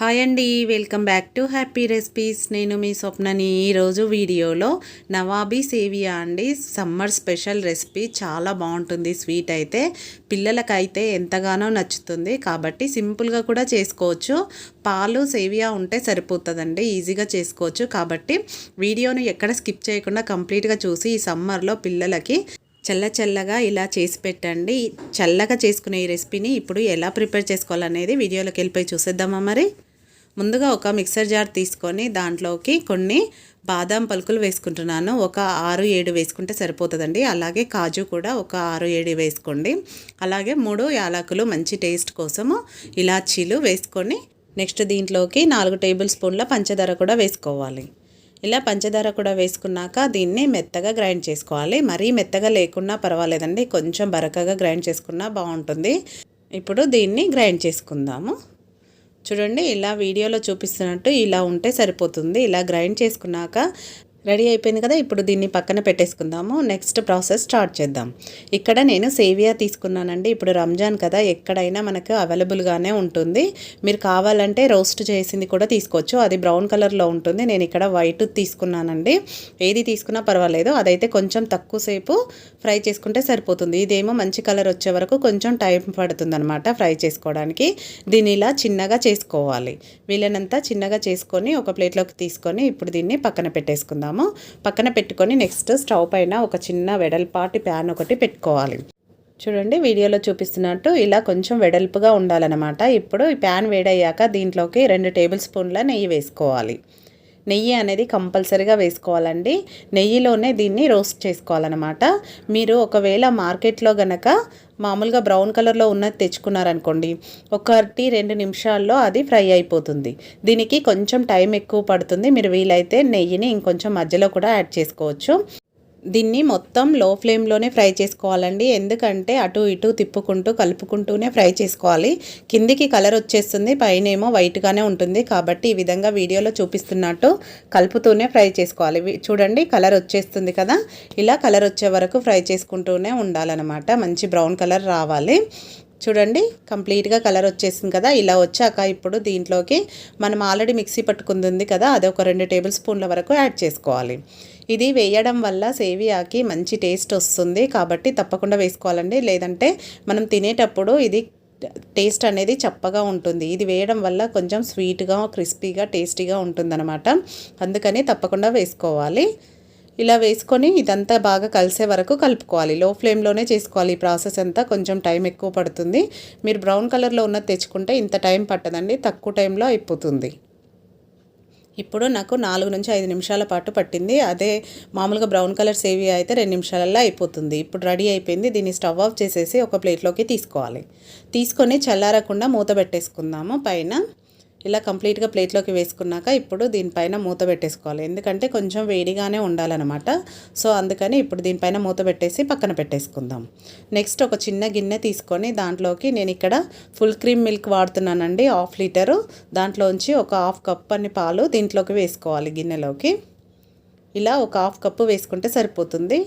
Hi అండి, welcome back to happy recipes. నేను మీ స్వప్నని. ఈరోజు వీడియోలో నవాబీ సేవియా అండి, సమ్మర్ స్పెషల్ రెసిపీ. చాలా బాగుంటుంది. స్వీట్ అయితే పిల్లలకైతే ఎంతగానో నచ్చుతుంది. కాబట్టి సింపుల్గా కూడా చేసుకోవచ్చు. పాలు సేవియా ఉంటే సరిపోతుందండి, ఈజీగా చేసుకోవచ్చు. కాబట్టి వీడియోను ఎక్కడ స్కిప్ చేయకుండా కంప్లీట్గా చూసి ఈ సమ్మర్లో పిల్లలకి చల్లగా ఇలా చేసి పెట్టండి. చల్లగా చేసుకునే ఈ రెసిపీని ఇప్పుడు ఎలా ప్రిపేర్ చేసుకోవాలనేది వీడియోలోకి వెళ్ళిపోయి చూసేద్దామా. మరి ముందుగా ఒక మిక్సర్ జార్ తీసుకొని దాంట్లోకి కొన్ని బాదాం పలుకులు వేసుకుంటున్నాను. ఒక 6-7 వేసుకుంటే సరిపోతుందండి. అలాగే కాజు కూడా ఒక 6-7 వేసుకోండి. అలాగే 3 యాలకులు మంచి టేస్ట్ కోసము, ఇలాచీలు వేసుకొని నెక్స్ట్ దీంట్లోకి 4 టేబుల్ స్పూన్ల పంచదార కూడా వేసుకోవాలి. ఇలా పంచదార కూడా వేసుకున్నాక దీన్ని మెత్తగా గ్రైండ్ చేసుకోవాలి. మరీ మెత్తగా లేకున్నా పర్వాలేదండి, కొంచెం బరకగా గ్రైండ్ చేసుకున్నా బాగుంటుంది. ఇప్పుడు దీన్ని గ్రైండ్ చేసుకుందాము. చూడండి, ఇలా వీడియోలో చూపిస్తున్నట్టు ఇలా ఉంటే సరిపోతుంది. ఇలా గ్రైండ్ చేసుకున్నాక రెడీ అయిపోయింది కదా. ఇప్పుడు దీన్ని పక్కన పెట్టేసుకుందాము. నెక్స్ట్ ప్రాసెస్ స్టార్ట్ చేద్దాం. ఇక్కడ నేను సేవియా తీసుకున్నానండి. ఇప్పుడు రంజాన్ కదా, ఎక్కడైనా మనకు అవైలబుల్గానే ఉంటుంది. మీరు కావాలంటే రోస్ట్ చేసింది కూడా తీసుకోవచ్చు, అది బ్రౌన్ కలర్లో ఉంటుంది. నేను ఇక్కడ వైట్ తీసుకున్నానండి. ఏది తీసుకున్నా పర్వాలేదు, అదైతే కొంచెం తక్కువసేపు ఫ్రై చేసుకుంటే సరిపోతుంది. ఇదేమో మంచి కలర్ వచ్చే వరకు కొంచెం టైం పడుతుంది అనమాట ఫ్రై చేసుకోవడానికి. దీన్ని ఇలా చిన్నగా చేసుకోవాలి. వీలైనంత చిన్నగా చేసుకొని ఒక ప్లేట్లోకి తీసుకొని ఇప్పుడు దీన్ని పక్కన పెట్టేసుకుందాం. పక్కన పెట్టుకొని నెక్స్ట్ స్టవ్ పైన ఒక చిన్న వెడల్పాటి ప్యాన్ ఒకటి పెట్టుకోవాలి. చూడండి, వీడియోలో చూపిస్తున్నట్టు ఇలా కొంచెం వెడల్పుగా ఉండాలన్నమాట. ఇప్పుడు ఈ ప్యాన్ వేడయ్యాక దీంట్లోకి 2 టేబుల్ స్పూన్ల నెయ్యి వేసుకోవాలి. నెయ్యి అనేది కంపల్సరీగా వేసుకోవాలండి. నెయ్యిలోనే దీన్ని రోస్ట్ చేసుకోవాలన్నమాట. మీరు ఒకవేళ మార్కెట్లో గనక మామూలుగా బ్రౌన్ కలర్లో ఉన్నది తెచ్చుకున్నారనుకోండి, 1-2 నిమిషాల్లో అది ఫ్రై అయిపోతుంది. దీనికి కొంచెం టైం ఎక్కువ పడుతుంది. మీరు వీలైతే నెయ్యిని ఇంకొంచెం మధ్యలో కూడా యాడ్ చేసుకోవచ్చు. దీన్ని మొత్తం లో ఫ్లేమ్లోనే ఫ్రై చేసుకోవాలండి. ఎందుకంటే అటు ఇటు తిప్పుకుంటూ కలుపుకుంటూనే ఫ్రై చేసుకోవాలి. కిందికి కలర్ వచ్చేస్తుంది, పైన ఏమో వైట్గానే ఉంటుంది. కాబట్టి ఈ విధంగా వీడియోలో చూపిస్తున్నట్టు కలుపుతూనే ఫ్రై చేసుకోవాలి. చూడండి, కలర్ వచ్చేస్తుంది కదా. ఇలా కలర్ వచ్చే వరకు ఫ్రై చేసుకుంటూనే ఉండాలన్నమాట. మంచి బ్రౌన్ కలర్ రావాలి. చూడండి, కంప్లీట్గా కలర్ వచ్చేసింది కదా. ఇలా వచ్చాక ఇప్పుడు దీంట్లోకి మనం ఆల్రెడీ మిక్సీ పట్టుకుంది కదా, అది ఒక 2 టేబుల్ స్పూన్ల వరకు యాడ్ చేసుకోవాలి. ఇది వేయడం వల్ల సేవియాకి మంచి టేస్ట్ వస్తుంది. కాబట్టి తప్పకుండా వేసుకోవాలండి. లేదంటే మనం తినేటప్పుడు ఇది టేస్ట్ అనేది చప్పగా ఉంటుంది. ఇది వేయడం వల్ల కొంచెం స్వీట్గా, క్రిస్పీగా, టేస్టీగా ఉంటుందన్నమాట. అందుకని తప్పకుండా వేసుకోవాలి. ఇలా వేసుకొని ఇదంతా బాగా కలిసే వరకు కలుపుకోవాలి. లో ఫ్లేమ్లోనే చేసుకోవాలి. ఈ ప్రాసెస్ అంతా కొంచెం టైం ఎక్కువ పడుతుంది. మీరు బ్రౌన్ కలర్లో ఉన్నది తెచ్చుకుంటే ఇంత టైం పట్టదండి, తక్కువ టైంలో అయిపోతుంది. ఇప్పుడు నాకు 4-5 నిమిషాల పాటు పట్టింది. అదే మామూలుగా బ్రౌన్ కలర్ సేవియా అయితే 2 నిమిషాలలో అయిపోతుంది. ఇప్పుడు రెడీ అయిపోయింది. దీన్ని స్టవ్ ఆఫ్ చేసేసి ఒక ప్లేట్లోకి తీసుకోవాలి. తీసుకొని చల్లారకుండా మూత పెట్టేసుకుందాము పైన. ఇలా కంప్లీట్గా ప్లేట్లోకి వేసుకున్నాక ఇప్పుడు దీనిపైన మూత పెట్టేసుకోవాలి. ఎందుకంటే కొంచెం వేడిగానే ఉండాలన్నమాట. సో అందుకని ఇప్పుడు దీనిపైన మూత పెట్టేసి పక్కన పెట్టేసుకుందాం. నెక్స్ట్ ఒక చిన్న గిన్నె తీసుకొని దాంట్లోకి నేను ఇక్కడ ఫుల్ క్రీమ్ మిల్క్ వాడుతున్నానండి, 1/2 లీటరు. దాంట్లోంచి ఒక 1/2 కప్ అన్ని పాలు దీంట్లోకి వేసుకోవాలి గిన్నెలోకి. ఇలా ఒక 1/2 కప్పు వేసుకుంటే సరిపోతుంది.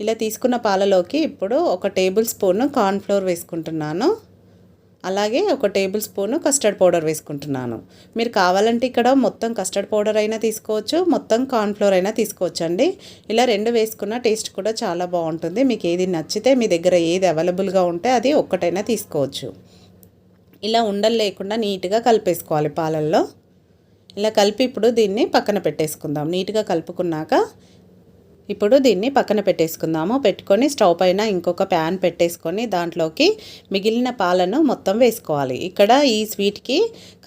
ఇలా తీసుకున్న పాలలోకి ఇప్పుడు ఒక టేబుల్ స్పూన్ కార్న్ఫ్లోర్ వేసుకుంటున్నాను. అలాగే ఒక టేబుల్ స్పూను కస్టర్డ్ పౌడర్ వేసుకుంటున్నాను. మీరు కావాలంటే ఇక్కడ మొత్తం కస్టర్డ్ పౌడర్ అయినా తీసుకోవచ్చు, మొత్తం కార్న్ఫ్లోర్ అయినా తీసుకోవచ్చు అండి. ఇలా 2 వేసుకున్న టేస్ట్ కూడా చాలా బాగుంటుంది. మీకు ఏది నచ్చితే, మీ దగ్గర ఏది అవైలబుల్గా ఉంటే అది ఒక్కటైనా తీసుకోవచ్చు. ఇలా ఉండలు లేకుండా నీట్గా కలిపేసుకోవాలి పాలల్లో. ఇలా కలిపి ఇప్పుడు దీన్ని పక్కన పెట్టేసుకుందాం. నీట్గా కలుపుకున్నాక ఇప్పుడు దీన్ని పక్కన పెట్టేసుకుందాము. పెట్టుకొని స్టవ్ పైన ఇంకొక ప్యాన్ పెట్టేసుకొని దాంట్లోకి మిగిలిన పాలను మొత్తం వేసుకోవాలి. ఇక్కడ ఈ స్వీట్కి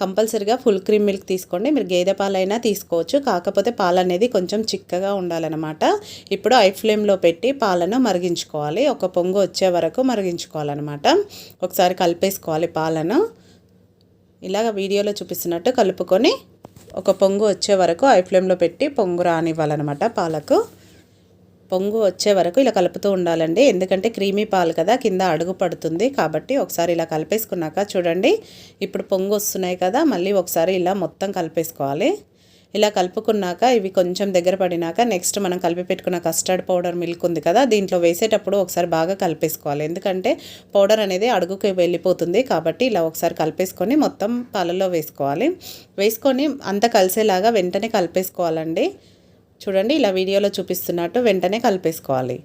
కంపల్సరీగా ఫుల్ క్రీమ్ మిల్క్ తీసుకోండి. మీరు గేదె పాలైనా తీసుకోవచ్చు, కాకపోతే పాలు అనేది కొంచెం చిక్కగా ఉండాలన్నమాట. ఇప్పుడు హై ఫ్లేమ్లో పెట్టి పాలను మరిగించుకోవాలి. ఒక పొంగు వచ్చే వరకు మరిగించుకోవాలన్నమాట. ఒకసారి కలిపేసుకోవాలి పాలను. ఇలాగ వీడియోలో చూపిస్తున్నట్టు కలుపుకొని ఒక పొంగు వచ్చే వరకు హై ఫ్లేమ్లో పెట్టి పొంగు రానివ్వాలన్నమాట. పాలకు పొంగు వచ్చే వరకు ఇలా కలుపుతూ ఉండాలండి. ఎందుకంటే క్రీమీ పాలు కదా, కింద అడుగు పడుతుంది. కాబట్టి ఒకసారి ఇలా కలిపేసుకున్నాక చూడండి, ఇప్పుడు పొంగు వస్తున్నాయి కదా, మళ్ళీ ఒకసారి ఇలా మొత్తం కలిపేసుకోవాలి. ఇలా కలుపుకున్నాక ఇవి కొంచెం దగ్గర పడినాక నెక్స్ట్ మనం కలిపి పెట్టుకున్న కస్టర్డ్ పౌడర్ మిల్క్ ఉంది కదా, దీంట్లో వేసేటప్పుడు ఒకసారి బాగా కలిపేసుకోవాలి. ఎందుకంటే పౌడర్ అనేది అడుగుకి వెళ్ళిపోతుంది. కాబట్టి ఇలా ఒకసారి కలిపేసుకొని మొత్తం పాలలో వేసుకోవాలి. వేసుకొని అంతా కలిసేలాగా వెంటనే కలిపేసుకోవాలండి. చూడండి, ఇలా వీడియోలో చూపిస్తున్నట్టు వెంటనే కలిపేసుకోవాలి.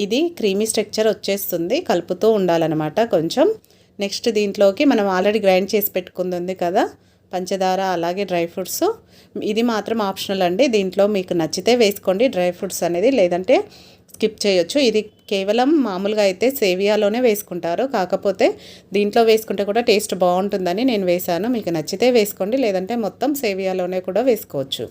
ఇది క్రీమీ స్ట్రక్చర్ వచ్చేస్తుంది. కలుపుతూ ఉండాలన్నమాట కొంచెం. నెక్స్ట్ దీంట్లోకి మనం ఆల్రెడీ గ్రైండ్ చేసి పెట్టుకుంది కదా పంచదార, అలాగే డ్రై ఫ్రూట్స్. ఇది మాత్రం ఆప్షనల్ అండి. దీంట్లో మీకు నచ్చితే వేసుకోండి డ్రై ఫ్రూట్స్ అనేది, లేదంటే స్కిప్ చేయొచ్చు. ఇది కేవలం మామూలుగా అయితే సేవియాలోనే వేసుకుంటారు. కాకపోతే దీంట్లో వేసుకుంటే కూడా టేస్ట్ బాగుంటుందని నేను వేశాను. మీకు నచ్చితే వేసుకోండి, లేదంటే మొత్తం సేవియాలోనే కూడా వేసుకోవచ్చు.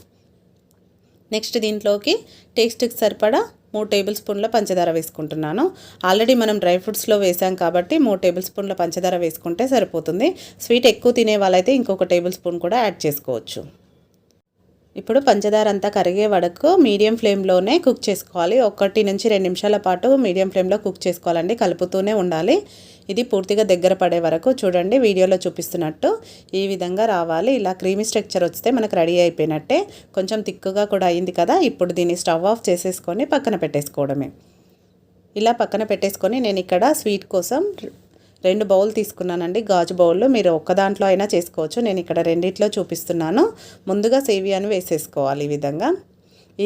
నెక్స్ట్ దీంట్లోకి టేస్ట్కి సరిపడా 3 టేబుల్ స్పూన్ల పంచదార వేసుకుంటున్నాను. ఆల్రెడీ మనం డ్రై ఫ్రూట్స్లో వేసాం కాబట్టి 3 టేబుల్ స్పూన్ల పంచదార వేసుకుంటే సరిపోతుంది. స్వీట్ ఎక్కువ తినే వాళ్ళైతే ఇంకొక టేబుల్ స్పూన్ కూడా యాడ్ చేసుకోవచ్చు. ఇప్పుడు పంచదార అంతా కరిగే వరకు మీడియం ఫ్లేమ్లోనే కుక్ చేసుకోవాలి. 1 నుంచి 2 నిమిషాల పాటు మీడియం ఫ్లేమ్లో కుక్ చేసుకోవాలండి. కలుపుతూనే ఉండాలి. ఇది పూర్తిగా దగ్గర పడే వరకు చూడండి, వీడియోలో చూపిస్తున్నట్టు ఈ విధంగా రావాలి. ఇలా క్రీమీ స్ట్రక్చర్ వస్తే మనకు రెడీ అయిపోయినట్టే. కొంచెం తిక్కుగా కూడా అయింది కదా. ఇప్పుడు దీన్ని స్టవ్ ఆఫ్ చేసేసుకొని పక్కన పెట్టేసుకోవడమే. ఇలా పక్కన పెట్టేసుకొని నేను ఇక్కడ స్వీట్ కోసం 2 బౌల్ తీసుకున్నానండి, గాజు బౌల్. మీరు ఒక్క దాంట్లో అయినా చేసుకోవచ్చు. నేను ఇక్కడ రెండిట్లో చూపిస్తున్నాను. ముందుగా సేవియాను వేసేసుకోవాలి. ఈ విధంగా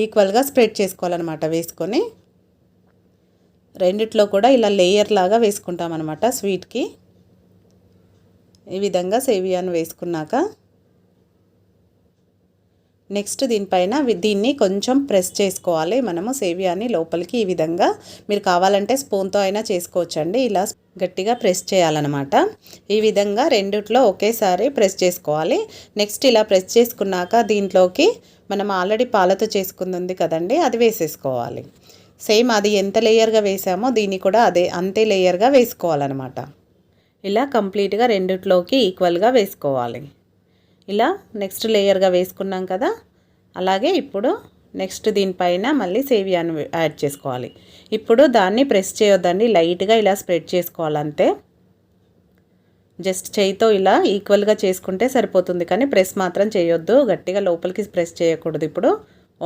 ఈక్వల్గా స్ప్రెడ్ చేసుకోవాలన్నమాట. వేసుకొని రెండిట్లో కూడా ఇలా లేయర్ లాగా వేసుకుంటాం అన్నమాట స్వీట్కి. ఈ విధంగా సేవియాను వేసుకున్నాక నెక్స్ట్ దీనిపైన దీన్ని కొంచెం ప్రెస్ చేసుకోవాలి మనము సేవియాని లోపలికి. ఈ విధంగా మీరు కావాలంటే స్పూన్తో అయినా చేసుకోవచ్చండి. ఇలా గట్టిగా ప్రెస్ చేయాలన్నమాట. ఈ విధంగా రెండిట్లో ఒకేసారి ప్రెస్ చేసుకోవాలి. నెక్స్ట్ ఇలా ప్రెస్ చేసుకున్నాక దీంట్లోకి మనం ఆల్రెడీ పాలతో చేసుకుంది కదండి, అది వేసేసుకోవాలి. సేమ్ అది ఎంత లేయర్గా వేసామో దీన్ని కూడా అంతే లేయర్గా వేసుకోవాలన్నమాట. ఇలా కంప్లీట్గా రెండిట్లోకి ఈక్వల్గా వేసుకోవాలి. ఇలా నెక్స్ట్ లేయర్గా వేసుకున్నాం కదా. అలాగే ఇప్పుడు నెక్స్ట్ దీనిపైన మళ్ళీ సేవియాను యాడ్ చేసుకోవాలి. ఇప్పుడు దాన్ని ప్రెస్ చేయొద్దండి, లైట్గా ఇలా స్ప్రెడ్ చేసుకోవాలంతే. జస్ట్ చేయితో ఇలా ఈక్వల్గా చేసుకుంటే సరిపోతుంది, కానీ ప్రెస్ మాత్రం చేయొద్దు. గట్టిగా లోపలికి ప్రెస్ చేయకూడదు. ఇప్పుడు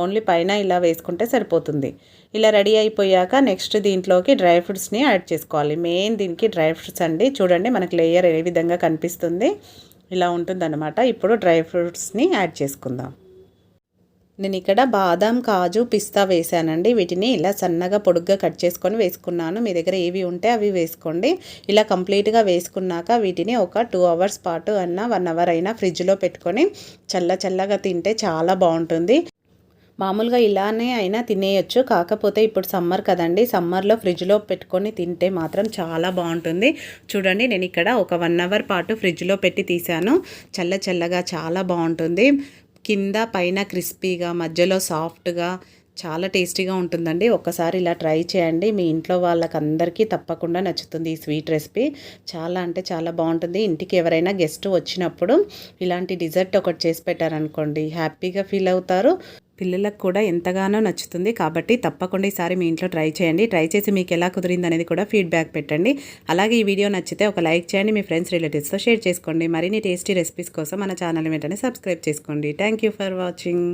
ఓన్లీ పైన ఇలా వేసుకుంటే సరిపోతుంది. ఇలా రెడీ అయిపోయాక నెక్స్ట్ దీంట్లోకి డ్రై ఫ్రూట్స్ని యాడ్ చేసుకోవాలి. మెయిన్ దీనికి డ్రై ఫ్రూట్స్ అండి. చూడండి మనకు లేయర్ ఏ విధంగా కనిపిస్తుంది, ఇలా ఉంటుందన్నమాట. ఇప్పుడు డ్రై ఫ్రూట్స్ని యాడ్ చేసుకుందాం. నేను ఇక్కడ బాదం, కాజు, పిస్తా వేసానండి. వీటిని ఇలా సన్నగా పొడుగ్గా కట్ చేసుకొని వేసుకున్నాను. మీ దగ్గర ఏవి ఉంటే అవి వేసుకోండి. ఇలా కంప్లీట్గా వేసుకున్నాక వీటిని ఒక 2 అవర్స్ పాటు 1 అవర్ అయినా ఫ్రిడ్జ్లో పెట్టుకొని చల్లగా తింటే చాలా బాగుంటుంది. మామూలుగా ఇలానే అయినా తినేయచ్చు. కాకపోతే ఇప్పుడు సమ్మర్ కదండి, సమ్మర్లో ఫ్రిడ్జ్లో పెట్టుకొని తింటే మాత్రం చాలా బాగుంటుంది. చూడండి, నేను ఇక్కడ ఒక 1 అవర్ పాటు ఫ్రిడ్జ్లో పెట్టి తీసాను. చల్లగా చాలా బాగుంటుంది. కింద పైన క్రిస్పీగా, మధ్యలో సాఫ్ట్గా చాలా టేస్టీగా ఉంటుందండి. ఒక్కసారి ఇలా ట్రై చేయండి. మీ ఇంట్లో వాళ్ళకందరికీ తప్పకుండా నచ్చుతుంది ఈ స్వీట్ రెసిపీ. చాలా అంటే చాలా బాగుంటుంది. ఇంటికి ఎవరైనా గెస్ట్ వచ్చినప్పుడు ఇలాంటి డిజర్ట్ ఒకటి చేసి పెట్టారనుకోండి, హ్యాపీగా ఫీల్ అవుతారు. పిల్లలకు కూడా ఎంతగానో నచ్చుతుంది. కాబట్టి తప్పకుండా ఈసారి మీ ఇంట్లో ట్రై చేయండి. ట్రై చేసి మీకు ఎలా కుదిరింది అనేది కూడా ఫీడ్బ్యాక్ పెట్టండి. అలాగే ఈ వీడియో నచ్చితే ఒక లైక్ చేయండి. మీ ఫ్రెండ్స్, రిలేటివ్స్తో షేర్ చేసుకోండి. మరిన్ని టేస్టీ రెసిపీస్ కోసం మన ఛానల్ వెంటనే సబ్స్క్రైబ్ చేసుకోండి. Thank you for watching.